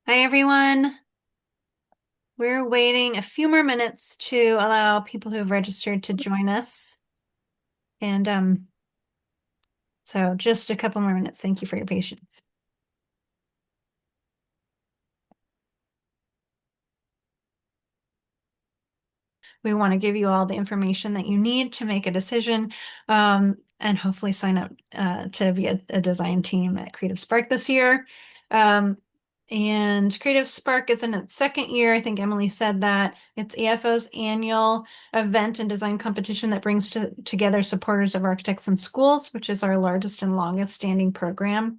Hi, everyone. We're waiting a few more minutes to allow people who have registered to join us. And so just a couple more minutes. Thank you for your patience. We want to give you all the information that you need to make a decision, and hopefully sign up to be a design team at Creative Spark this year. And Creative Spark is in its second year. I think Emily said that. It's AFO's annual event and design competition that brings together supporters of architects in schools, which is our largest and longest standing program.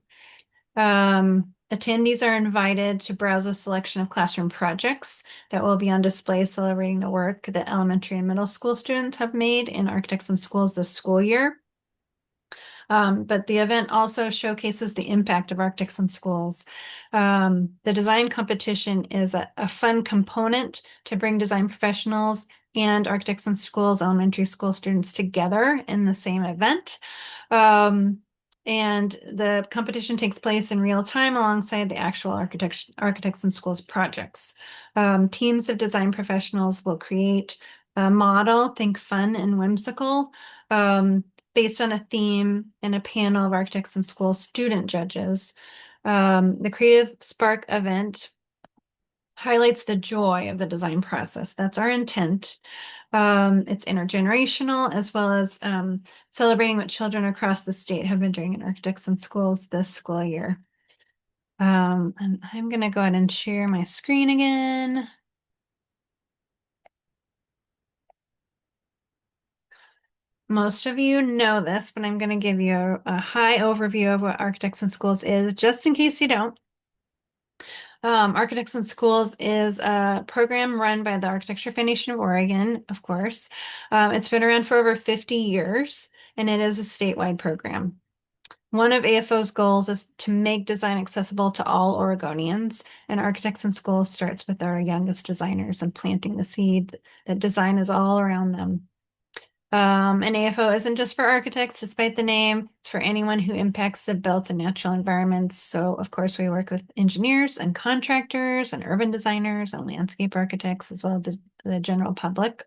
Attendees are invited to browse a selection of classroom projects that will be on display celebrating the work that elementary and middle school students have made in Architects in Schools this school year. But the event also showcases the impact of Architects in Schools. The design competition is a fun component to bring design professionals and Architects in Schools elementary school students together in the same event. Um, and the competition takes place in real time alongside the actual Architects in Schools projects. Teams of design professionals will create a model, think fun and whimsical, um, based on a theme and a panel of Architects in Schools student judges. The Creative Spark event highlights the joy of the design process. That's our intent. It's intergenerational as well as celebrating what children across the state have been doing in Architects in Schools this school year. And I'm going to go ahead and share my screen again. Most of you know this, but I'm going to give you a high overview of what Architects in Schools is, just in case you don't. Architects in Schools is a program run by the Architecture Foundation of Oregon, of course. It's been around for over 50 years, and it is a statewide program. One of AFO's goals is to make design accessible to all Oregonians, and Architects in Schools starts with our youngest designers and planting the seed that design is all around them. An AFO isn't just for architects, despite the name. It's for anyone who impacts the built and natural environments. So, of course, we work with engineers and contractors and urban designers and landscape architects, as well as the general public.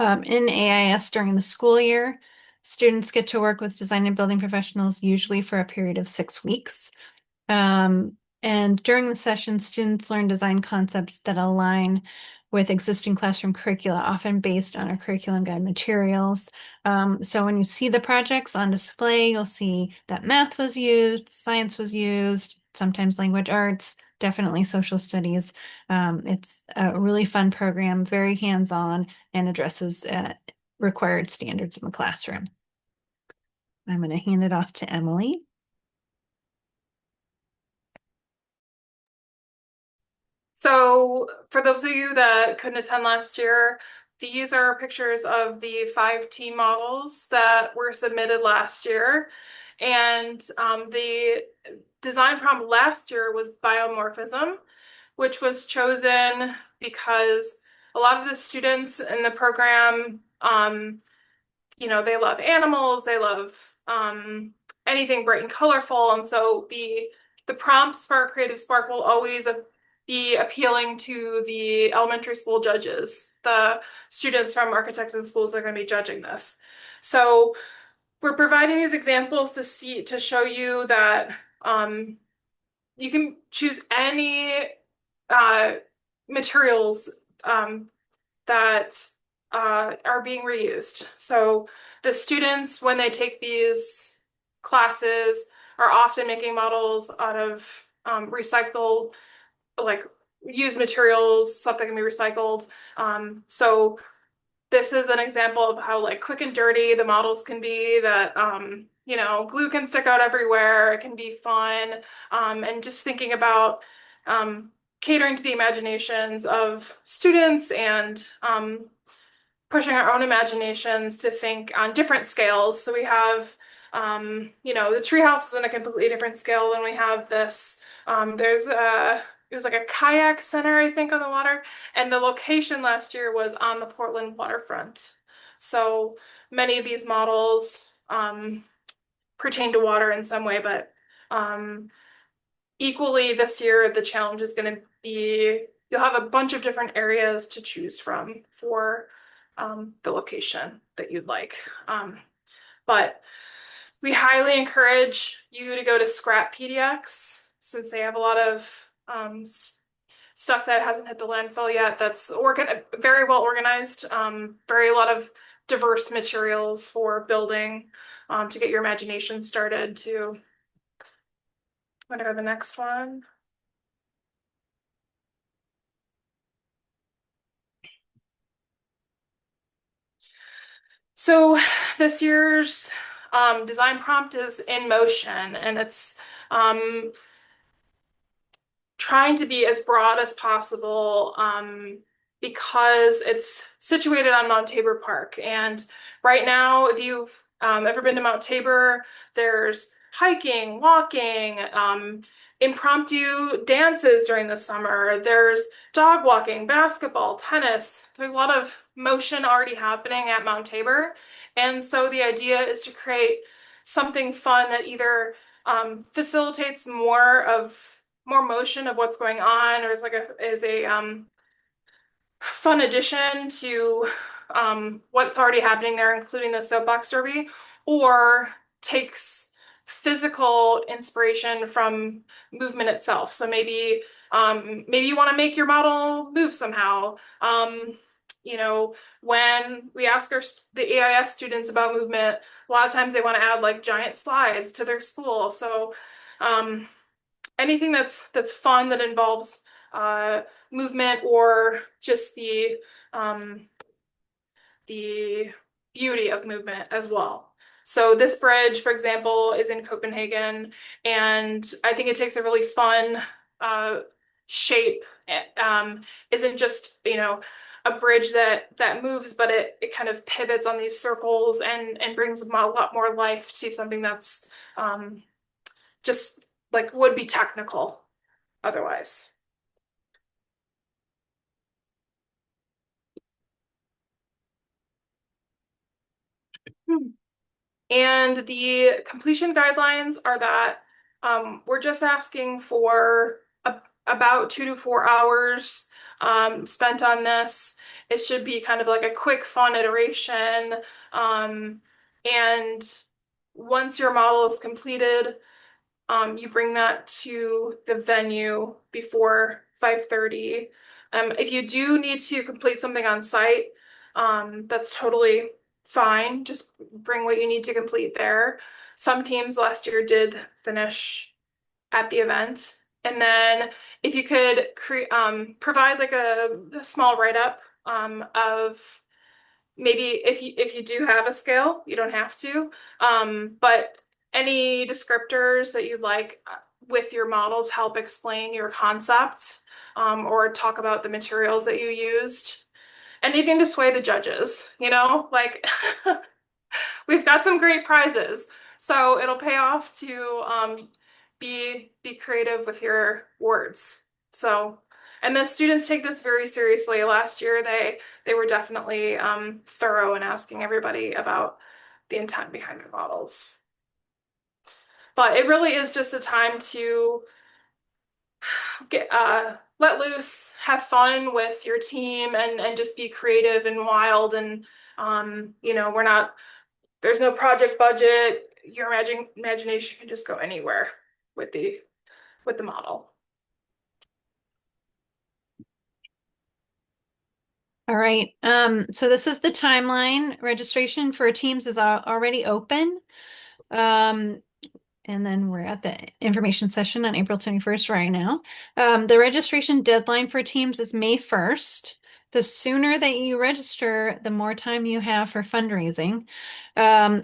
In AIS during the school year, students get to work with design and building professionals, usually for a period of 6 weeks. And during the session, students learn design concepts that align with existing classroom curricula, often based on our curriculum guide materials. So when you see the projects on display, you'll see that math was used, science was used, sometimes language arts, definitely social studies. It's a really fun program, very hands-on, and addresses required standards in the classroom. I'm going to hand it off to Emily. So, for those of you that couldn't attend last year, these are pictures of the 5T models that were submitted last year. And the design prompt last year was biomorphism, which was chosen because a lot of the students in the program, they love animals, they love anything bright and colorful, and so the prompts for Creative Spark will always be appealing to the elementary school judges, the students from Architects in Schools that are going to be judging this. So we're providing these examples to show you that you can choose any uh, materials that are being reused. So the students, when they take these classes, are often making models out of recycled, like used materials, stuff that can be recycled. So this is an example of how like quick and dirty the models can be, that glue can stick out everywhere, it can be fun, and just thinking about catering to the imaginations of students and pushing our own imaginations to think on different scales. So we have the treehouse is in a completely different scale than we have this. It was like a kayak center, I think, on the water. And the location last year was on the Portland waterfront. So many of these models pertain to water in some way, but um, equally this year, the challenge is going to be you'll have a bunch of different areas to choose from for the location that you'd like. But we highly encourage you to go to Scrap PDX since they have a lot of stuff that hasn't hit the landfill yet. That's very well organized, very a lot of diverse materials for building to get your imagination started to whatever the next one. So this year's design prompt is in motion, and it's um, trying to be as broad as possible because it's situated on Mount Tabor Park. And right now, if you've ever been to Mount Tabor, there's hiking, walking, impromptu dances during the summer. There's dog walking, basketball, tennis. There's a lot of motion already happening at Mount Tabor. And so the idea is to create something fun that either facilitates more motion of what's going on, or is a fun addition to what's already happening there, including the soapbox derby, or takes physical inspiration from movement itself. So maybe you want to make your model move somehow. You know, when we ask the AIS students about movement, a lot of times they want to add like giant slides to their school. So um, anything that's fun that involves uh, movement or just um, the beauty of movement as well. So this bridge, for example, is in Copenhagen, and I think it takes a really fun uh, shape. Isn't just, a bridge that moves, but it kind of pivots on these circles and brings a lot more life to something that's just like would be technical otherwise. Hmm. And the completion guidelines are that we're just asking for about 2 to 4 hours spent on this. It should be kind of like a quick, fun iteration. Um, and once your model is completed, you bring that to the venue before 5:30. If you do need to complete something on site, that's totally fine. Just bring what you need to complete there. Some teams last year did finish at the event. And then if you could provide like a small write-up of maybe if you do have a scale, you don't have to, but any descriptors that you'd like with your model to help explain your concept, or talk about the materials that you used. Anything to sway the judges, like we've got some great prizes. So it'll pay off to be creative with your words. So, and the students take this very seriously. Last year, they were definitely thorough in asking everybody about the intent behind their models. But it really is just a time to get let loose, have fun with your team, and just be creative and wild. And we're not there's no project budget. Your imagination can just go anywhere with the model. All right. So this is the timeline. Registration for teams is already open. Um, and then we're at the information session on April 21st right now. The registration deadline for teams is May 1st. The sooner that you register, the more time you have for fundraising.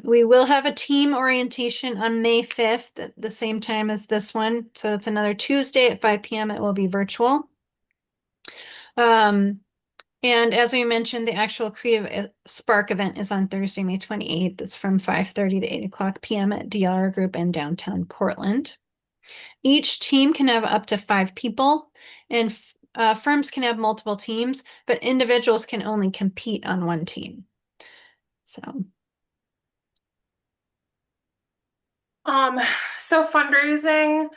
We will have a team orientation on May 5th at the same time as this one. So it's another Tuesday at 5 p.m. It will be virtual. Um, and as we mentioned, the actual Creative Spark event is on Thursday, May 28th. It's from 5:30 to 8 o'clock p.m. at DLR Group in downtown Portland. Each team can have up to 5 people, and firms can have multiple teams, but individuals can only compete on one team. So, Um, so fundraising,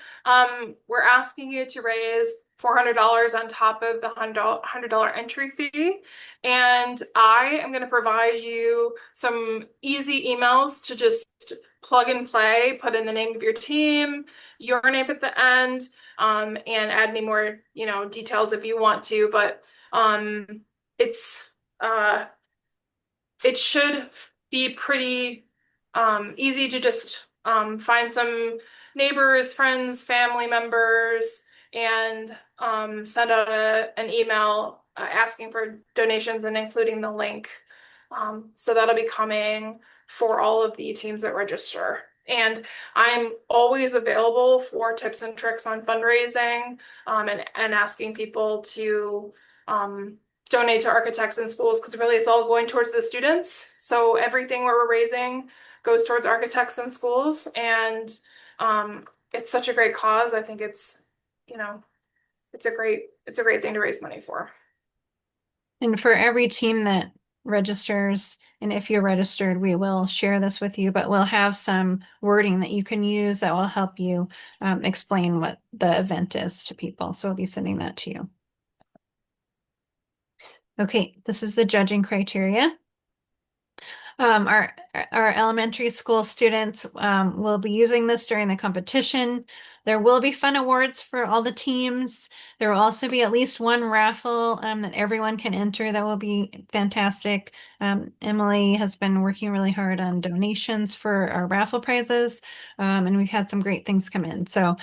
we're asking you to raise $400 on top of the $100 entry fee. And I am going to provide you some easy emails to just plug and play, put in the name of your team, your name at the end, and add any more, details if you want to. But it's uh it should be pretty easy to just find some neighbors, friends, family members, and send out an email asking for donations and including the link. So that'll be coming for all of the teams that register. And I'm always available for tips and tricks on fundraising and asking people to um, donate to architects in schools because really it's all going towards the students. So everything we're raising goes towards architects in schools, and um, it's such a great cause. I think you know, it's a great thing to raise money for. And for every team that registers, and if you're registered, we will share this with you, but we'll have some wording that you can use that will help you explain what the event is to people. So we'll be sending that to you. Okay, this is the judging criteria. Our elementary school students will be using this during the competition. There will be fun awards for all the teams. There will also be at least one raffle that everyone can enter. That will be fantastic. Emily has been working really hard on donations for our raffle prizes, and we've had some great things come in. So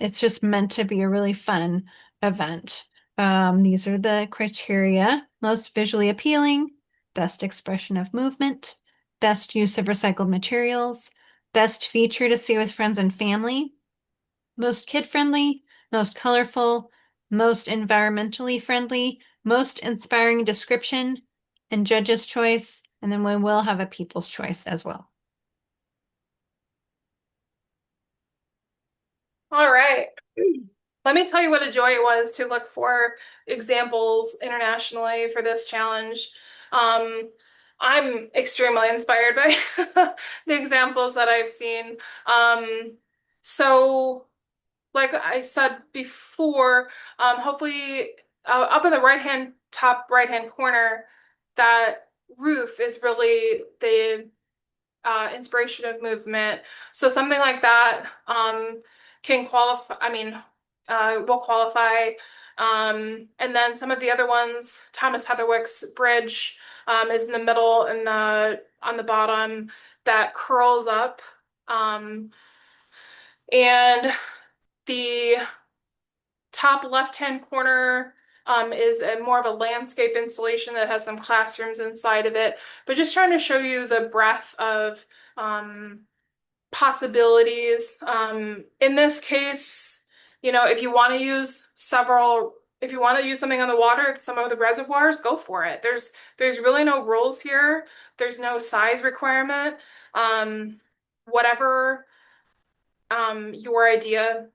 it's just meant to be a really fun event. These are the criteria: most visually appealing, best expression of movement, best use of recycled materials, best feature to see with friends and family, most kid-friendly, most colorful, most environmentally friendly, most inspiring description, and judge's choice. And then we will have a people's choice as well. All right. Let me tell you what a joy it was to look for examples internationally for this challenge. Um, I'm extremely inspired by the examples that I've seen. Um, so, like I said before, hopefully, up in the top right hand corner, that roof is really the inspiration of movement. So something like that can qualify, will qualify. And then some of the other ones, Thomas Heatherwick's bridge is in the middle and on the bottom that curls up. Um, and the top left-hand corner is more of a landscape installation that has some classrooms inside of it, but just trying to show you the breadth of um, possibilities. In this case, if you want to use if you want to use something on the water, some of the reservoirs, go for it. There's really no rules here. There's no size requirement. Um, whatever your idea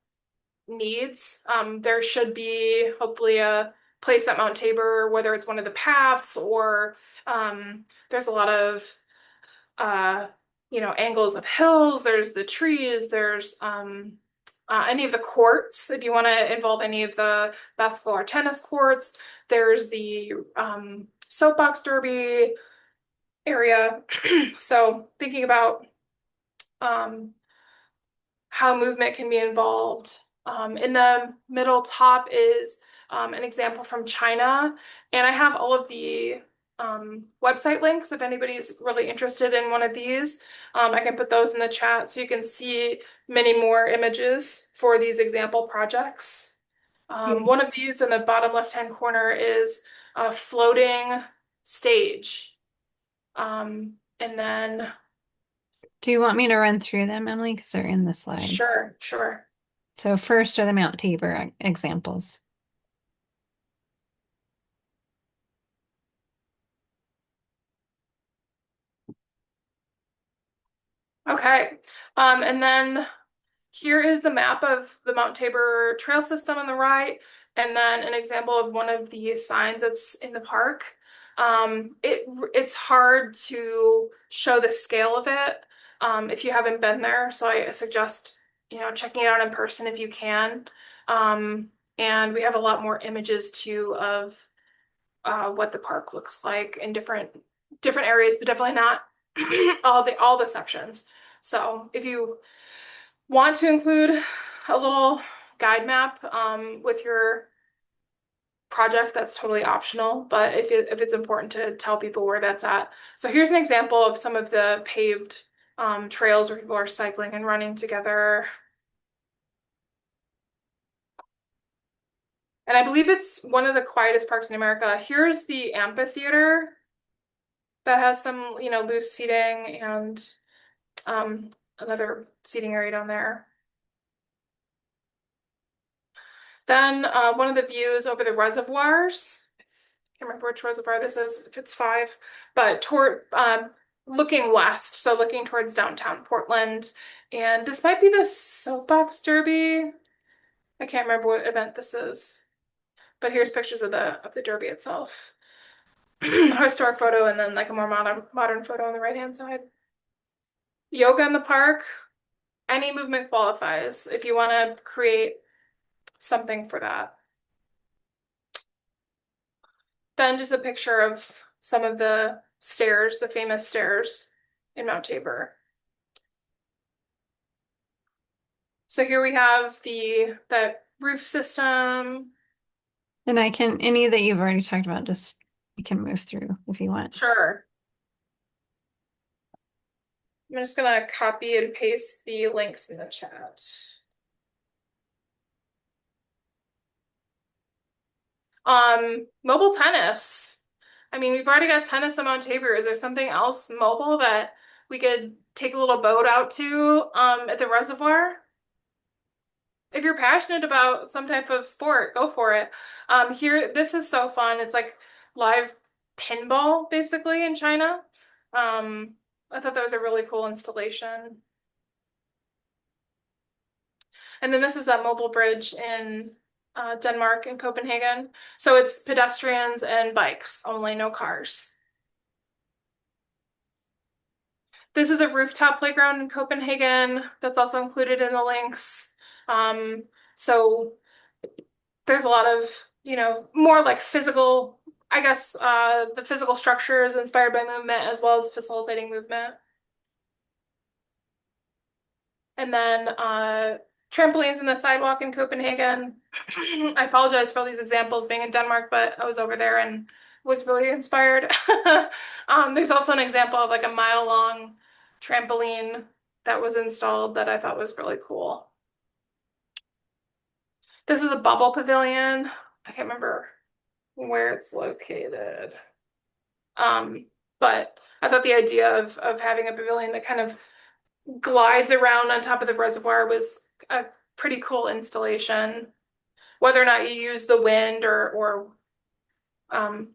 needs. There should be hopefully a place at Mount Tabor, whether it's one of the paths or there's a lot of uh, angles of hills. There's the trees. There's any of the courts, if you want to involve any of the basketball or tennis courts. There's the soapbox derby area. So thinking about um, how movement can be involved. In the middle top is an example from China, and I have all of the website links if anybody's really interested in one of these. I can put those in the chat so you can see many more images for these example projects. One of these in the bottom left-hand corner is a floating stage. And then, Do you want me to run through them, Emily? Because they're in the slide. sure, sure. So first are the Mount Tabor examples. Okay. And then here is the map of the Mount Tabor trail system on the right, and then an example of one of the signs that's in the park. It's hard to show the scale of it if you haven't been there. So I suggest, checking it out in person if you can. Um, and we have a lot more images too of what the park looks like in different areas, but definitely not all the sections. So if you want to include a little guide map with your project, that's totally optional, but if it's important to tell people where that's at. So here's an example of some of the paved trails where people are cycling and running together. And I believe it's one of the quietest parks in America. Here's the amphitheater that has some, loose seating and another seating area down there. Then one of the views over the reservoirs. I can't remember which reservoir this is, if it's five, but toward looking west, so looking towards downtown Portland. And this might be the soapbox derby. I can't remember what event this is, but here's pictures of the derby itself. Historic photo, and then like a more modern photo on the right hand side. Yoga in the park. Any movement qualifies if you want to create something for that. Then just a picture of some of the stairs, the famous stairs in Mount Tabor. So here we have the roof system. And any that you've already talked about, just you can move through if you want. Sure. I'm just gonna copy and paste the links in the chat. Mobile tennis. I mean, we've already got tennis on Mount Tabor. Is there something else mobile that we could take a little boat out to at the reservoir? If you're passionate about some type of sport, go for it. Here, this is so fun. It's like live pinball basically in China. I thought that was a really cool installation. And then this is that mobile bridge in Denmark and Copenhagen. So it's pedestrians and bikes only, no cars. This is a rooftop playground in Copenhagen that's also included in the links. Um, so there's a lot of, more like physical, I guess, the physical structure is inspired by movement as well as facilitating movement. And then trampolines in the sidewalk in Copenhagen. I apologize for all these examples being in Denmark, but I was over there and was really inspired. There's also an example of like a mile-long trampoline that was installed that I thought was really cool. This is a bubble pavilion. I can't remember where it's located. But I thought the idea of having a pavilion that kind of glides around on top of the reservoir was a pretty cool installation. Whether or not you use the wind or um,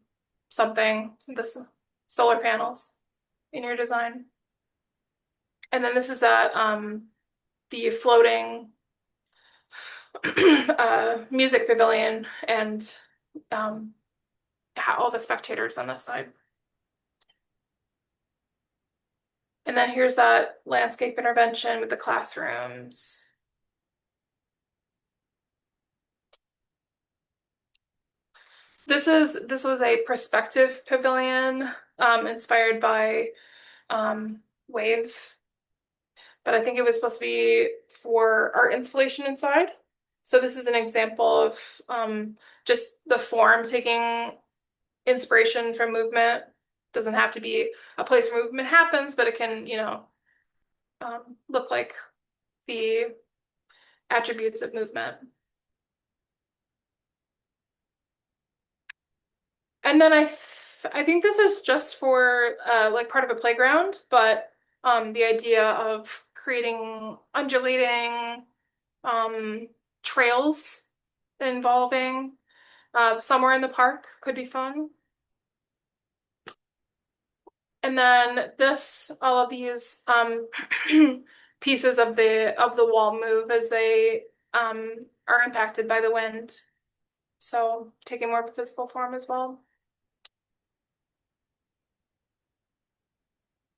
something, the solar panels in your design. And then this is that the floating music pavilion and um, all the spectators on this side. And then here's that landscape intervention with the classrooms. This was a perspective pavilion inspired by waves, but I think it was supposed to be for art installation inside. So this is an example of just the form taking inspiration from movement. Doesn't have to be a place where movement happens, but it can, look like the attributes of movement. And then I think this is just for like part of a playground, but the idea of creating undulating um, trails involving somewhere in the park could be fun. And then all of these pieces of the wall move as they are impacted by the wind. So taking more of a physical form as well.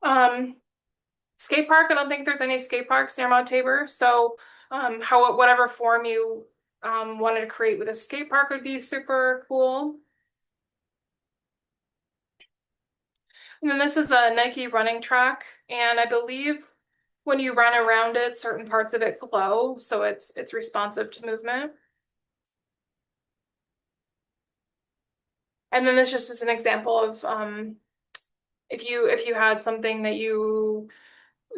Um, Skate park, I don't think there's any skate parks near Mount Tabor. So, whatever form you wanted to create with a skate park would be super cool. And then this is a Nike running track, and I believe when you run around it, certain parts of it glow, so it's responsive to movement. And then this just is an example of if you had something that you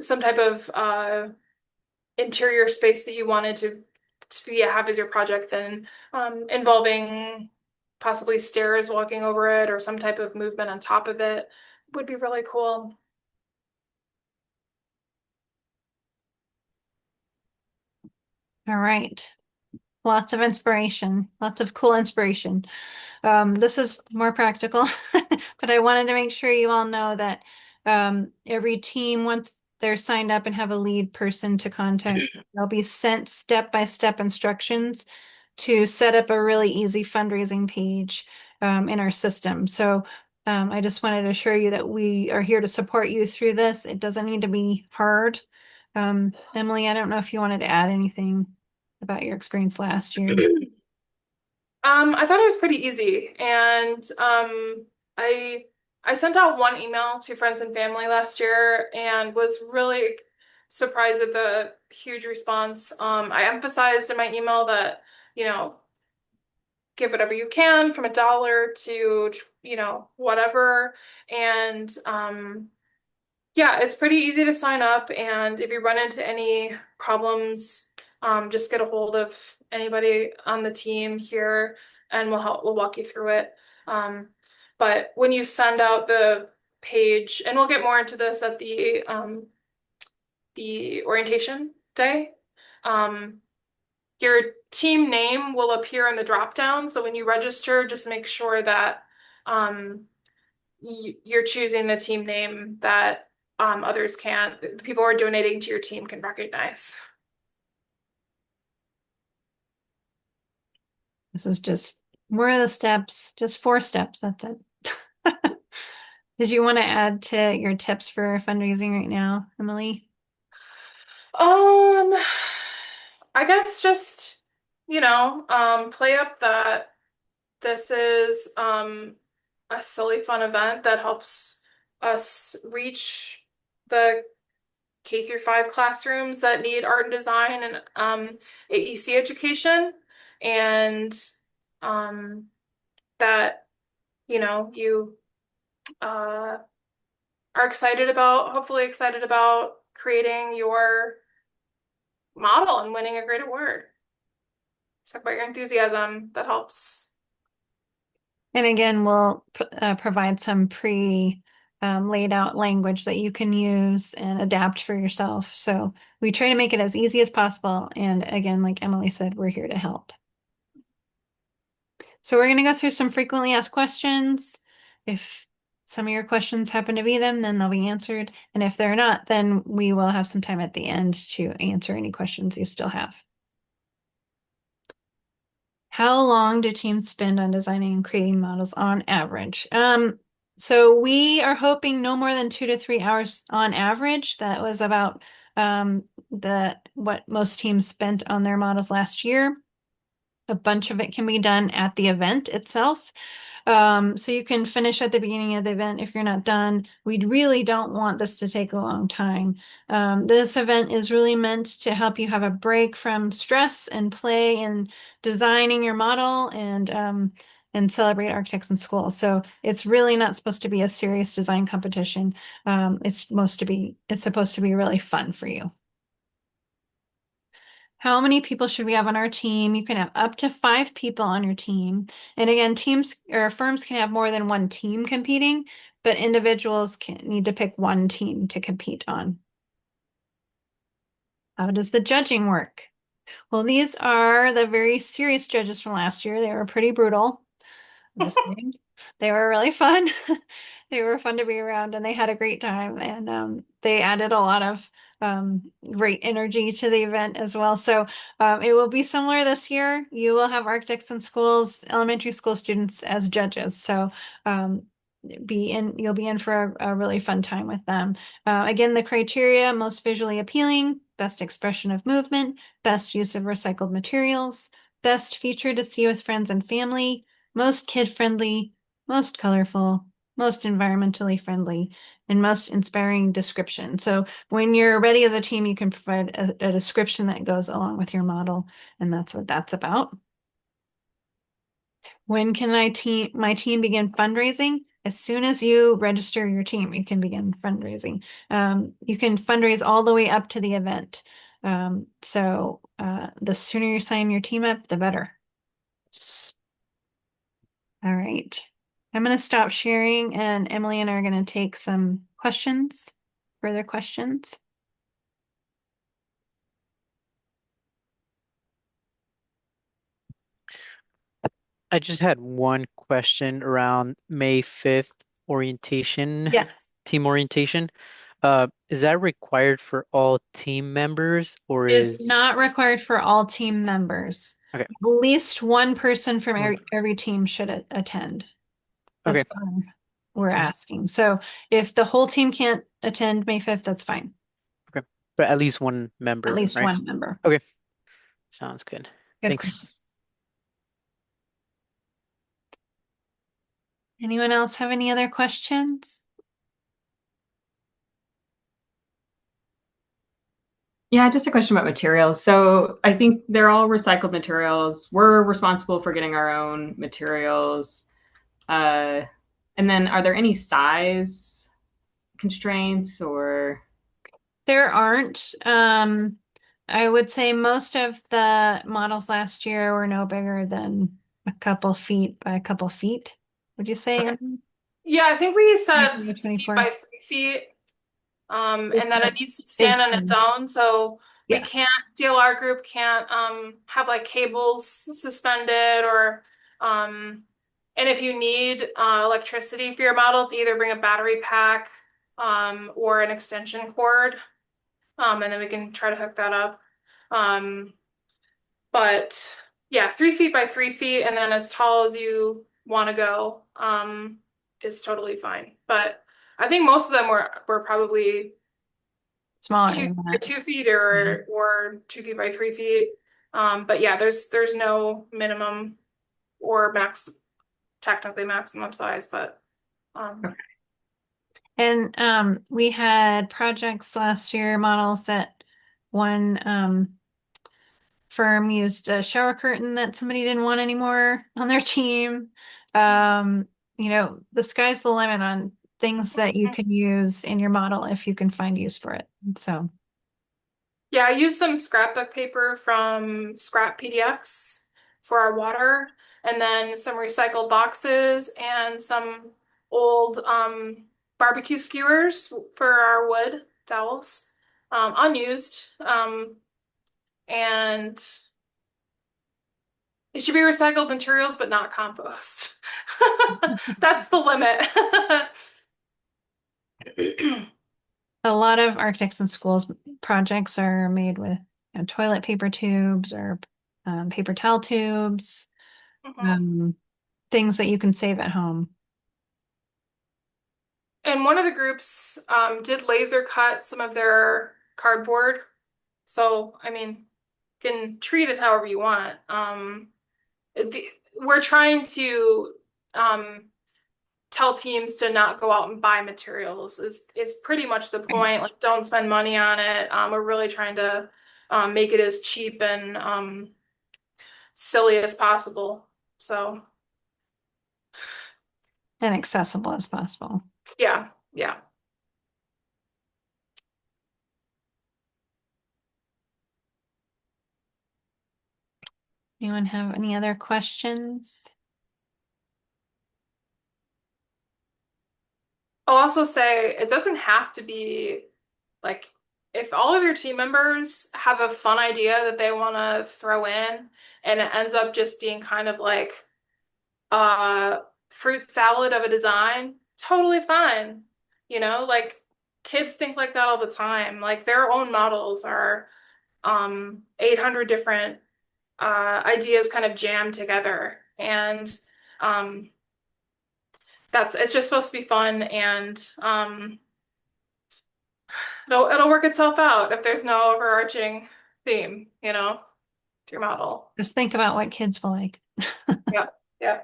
some type of interior space that you wanted to be have as your project, then involving possibly stairs walking over it or some type of movement on top of it would be really cool. All right. Lots of inspiration, lots of cool inspiration. This is more practical, but I wanted to make sure you all know that every team, once they're signed up and have a lead person to contact, they'll be sent step-by-step instructions to set up a really easy fundraising page in our system. So I just wanted to assure you that we are here to support you through this. It doesn't need to be hard. Emily, I don't know if you wanted to add anything about your experience last year. I thought it was pretty easy, and I I sent out one email to friends and family last year and was really surprised at the huge response. I emphasized in my email that, you know, give whatever you can from $1 to, whatever. And yeah, it's pretty easy to sign up. And if you run into any problems, just get a hold of anybody on the team here and we'll walk you through it. Um, but when you send out the page, and we'll get more into this at the orientation day, um, your team name will appear in the drop down. So when you register, just make sure that um, you're choosing the team name that others can, the people who are donating to your team can recognize. This is just, where are the steps? Just 4 steps. That's it. Did you want to add to your tips for fundraising right now, Emily? Um, I guess just, play up that this is a silly fun event that helps us reach the K through 5 classrooms that need art and design and AEC education, and um, that you uh, are hopefully excited about creating your model and winning a great award. Talk about your enthusiasm. That helps. And again, we'll provide some pre laid out language that you can use and adapt for yourself. So we try to make it as easy as possible. And again, like Emily said, we're here to help. So we're going to go through some frequently asked questions. If some of your questions happen to be them, then they'll be answered. And if they're not, then we will have some time at the end to answer any questions you still have. How long do teams spend on designing and creating models on average? So we are hoping no more than 2 to 3 hours on average. That was about the what most teams spent on their models last year. A bunch of it can be done at the event itself. So you can finish at the beginning of the event if you're not done. We really don't want this to take a long time. This event is really meant to help you have a break from stress and play and designing your model and celebrate architects in school. So it's really not supposed to be a serious design competition. It's supposed to be really fun for you. How many people should we have on our team? You can have up to 5 people on your team. And again, teams or firms can have more than one team competing, but individuals can need to pick one team to compete on. How does the judging work? Well, these are the very serious judges from last year. They were pretty brutal. I'm just kidding. They were really fun. They were fun to be around and they had a great time. And they added a lot of great energy to the event as well. So it will be similar this year. You will have architects in schools, elementary school students as judges. So you'll be in for a really fun time with them. Again, the criteria: most visually appealing, best expression of movement, best use of recycled materials, best feature to see with friends and family, most kid-friendly, most colorful, most environmentally friendly, and most inspiring description. So when you're ready as a team, you can provide a description that goes along with your model, and that's what that's about. When can my team begin fundraising? As soon as you register your team, you can begin fundraising. You can fundraise all the way up to the event. The sooner you sign your team up, the better. All right. I'm going to stop sharing, and Emily and I are going to take some questions, further questions. I just had one question around May 5th orientation, Yes. team orientation. Is that required for all team members or It is is not required for all team members. okay, At least one person from one every team should attend. That's okay, what we're asking. So if the whole team can't attend May 5th, that's fine. okay. But at least one At member, least right? one member. Okay, sounds good. Good question. Thanks. Anyone else have any other questions? Yeah, just a question about materials. So I think they're all recycled materials. We're responsible for getting our own materials. Uh, and then are there any size constraints or There aren't. I would say most of the models last year were no bigger than a couple feet by a couple feet. Would you say, okay, Emily? Yeah, I think we said 24 by 3 feet 24. by 3 feet. It's And that a it needs to big stand on its thing. own. So we Yeah. can't, DLR group can't have like cables suspended or and if you need electricity for your model to either bring a battery pack or an extension cord, and then we can try to hook that up. Um, but yeah, 3 feet by 3 feet, and then as tall as you want to go is totally fine. But I think most of them were probably Smaller two than or that. 2 feet Yeah. or 2 feet by 3 feet. But yeah, there's no minimum or max technically maximum size, but um And we had projects last year, models that one firm used a shower curtain that somebody didn't want anymore on their team. Um, the sky's the limit on things that you can use in your model if you can find use for it. So, yeah, I used some scrapbook paper from Scrap PDX for our water, and then some recycled boxes and some old barbecue skewers for our wood dowels, unused. And it should be recycled materials, but not compost. That's the limit. a lot of architects and schools projects are made with toilet paper tubes or paper towel tubes, Mhm. um, things that you can save at home. And one of the groups did laser cut some of their cardboard. So, I mean, you can treat it however you want. The, we're trying to um, tell teams to not go out and buy materials is pretty much the point. Like, don't spend money on it. We're really trying to make it as cheap and silly as possible. So, And accessible as possible. yeah, yeah. Anyone have any other questions? I'll also say it doesn't have to be like if all of your team members have a fun idea that they want to throw in and it ends up just being kind of like a fruit salad of a design, totally fine. Like kids think like that all the time. Like their own models are 800 different ideas kind of jammed together. And um it's just supposed to be fun, and it'll work itself out if there's no overarching theme, to your model. Just think about what kids will like. Yeah, yeah.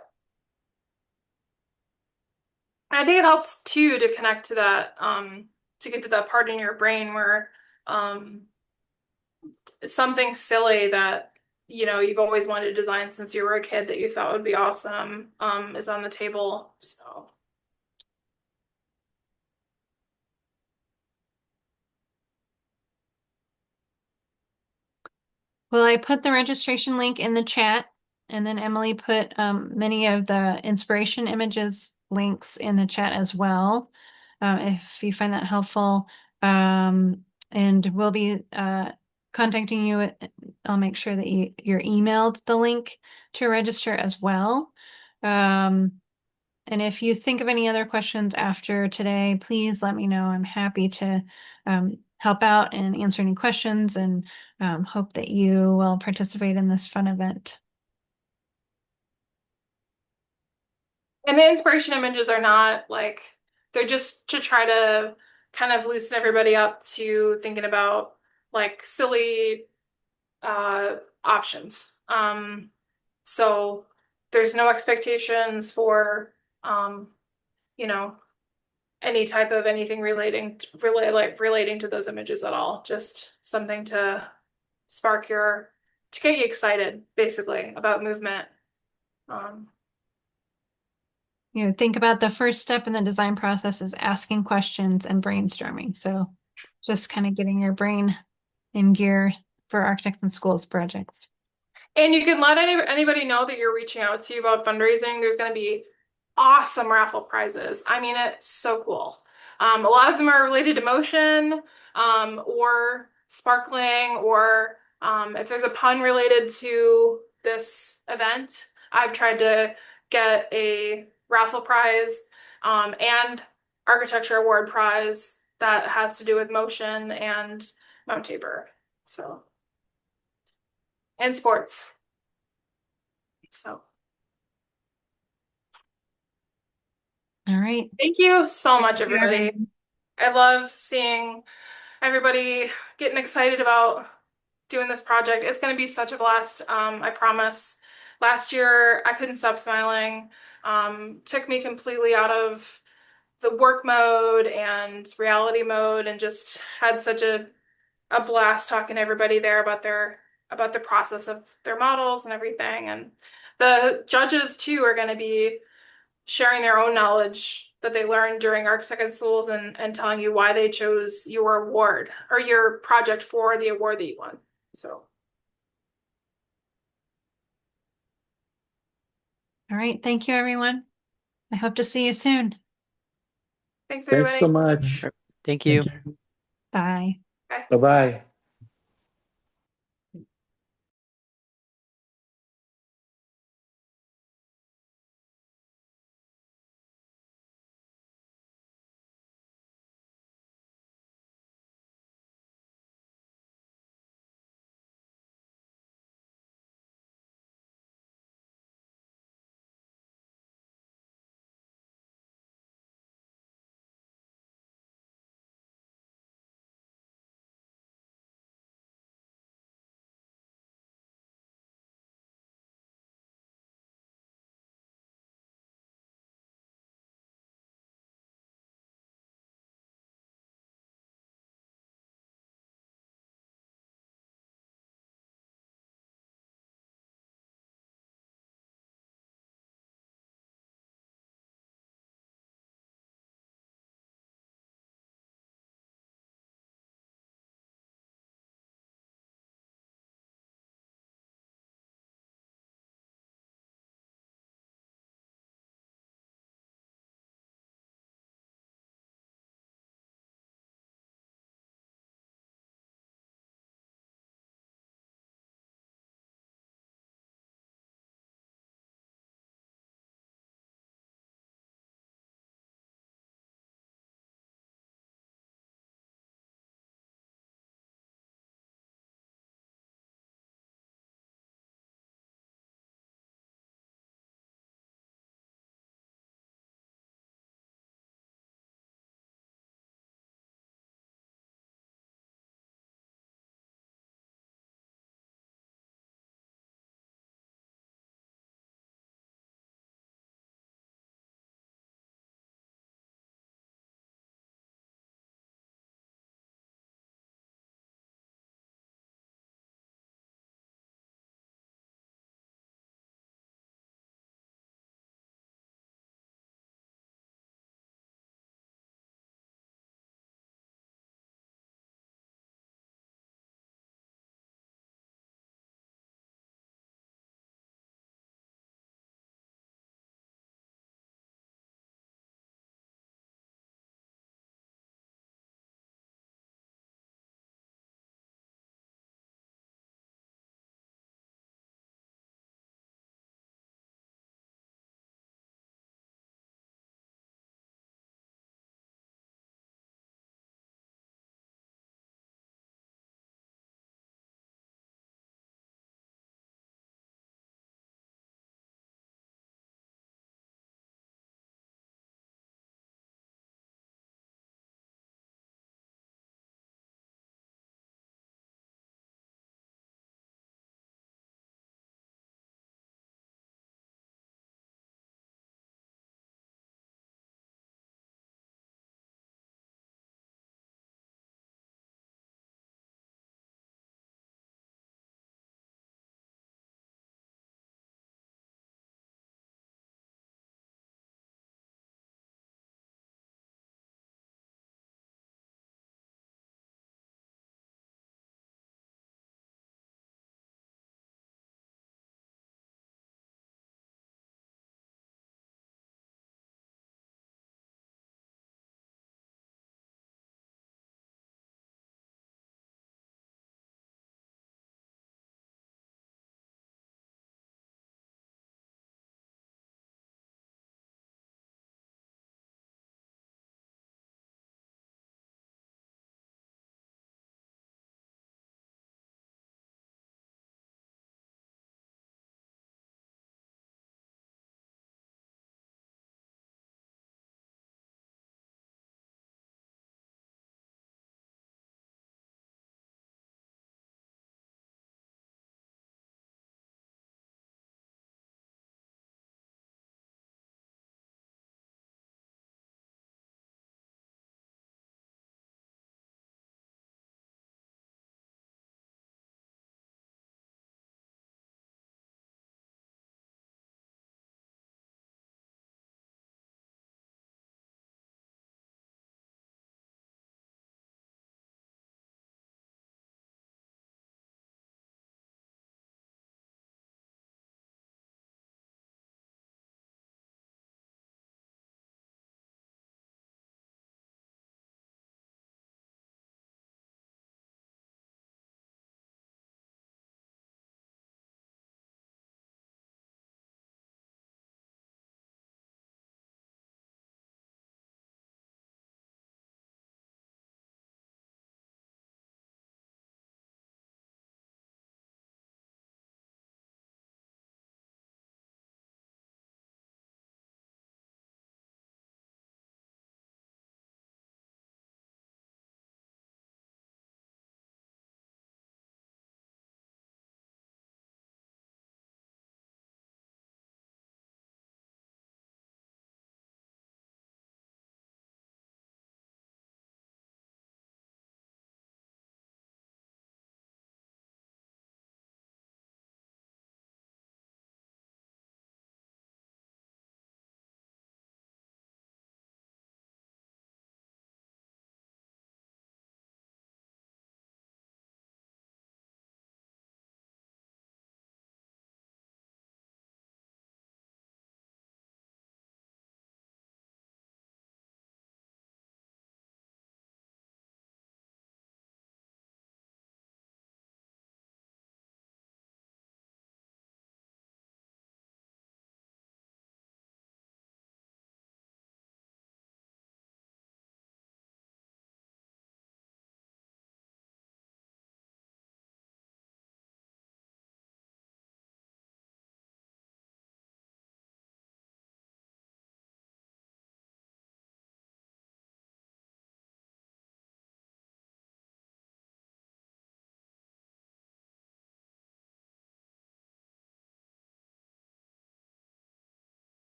I think it helps too to connect to that, to get to that part in your brain where um something silly that you've always wanted to design since you were a kid that you thought would be awesome is on the table. So Well, I put the registration link in the chat, and then Emily put many of the inspiration images links in the chat as well, if you find that helpful. And we'll be contacting you. I'll make sure that you're emailed the link to register as well. And if you think of any other questions after today, please let me know. I'm happy to help out and answer any questions, and hope that you will participate in this fun event. and the inspiration images are not like, they're just to try to kind of loosen everybody up to thinking about like silly options. So there's no expectations for you know any type of anything relating to those images at all. Just something to to get you excited, basically, about movement. Um, Think about the first step in the design process is asking questions and brainstorming. So just kind of getting your brain in gear for architects and schools projects. and you can let anybody know that you're reaching out to you about fundraising. There's going to be awesome raffle prizes. I mean, it's so cool. A lot of them are related to motion, or sparkling, or if there's a pun related to this event, I've tried to get a raffle prize, and architecture award prize that has to do with motion and Mount Tabor. So, and sports. So, All right. thank you so much, Thank you, everybody. everyone. I love seeing everybody getting excited about doing this project. It's going to be such a blast. I promise. Last year, I couldn't stop smiling. Took me completely out of the work mode and reality mode, and just had such a blast talking to everybody there about the process of their models and everything. And the judges too are going to be sharing their own knowledge that they learned during architect schools, and telling you why they chose your award or your project for the award that you won. So, All right. Thank you, everyone. I hope to see you soon. thanks, Thanks so everybody. much. Thank Thank you. you. Bye. Bye. Bye-bye.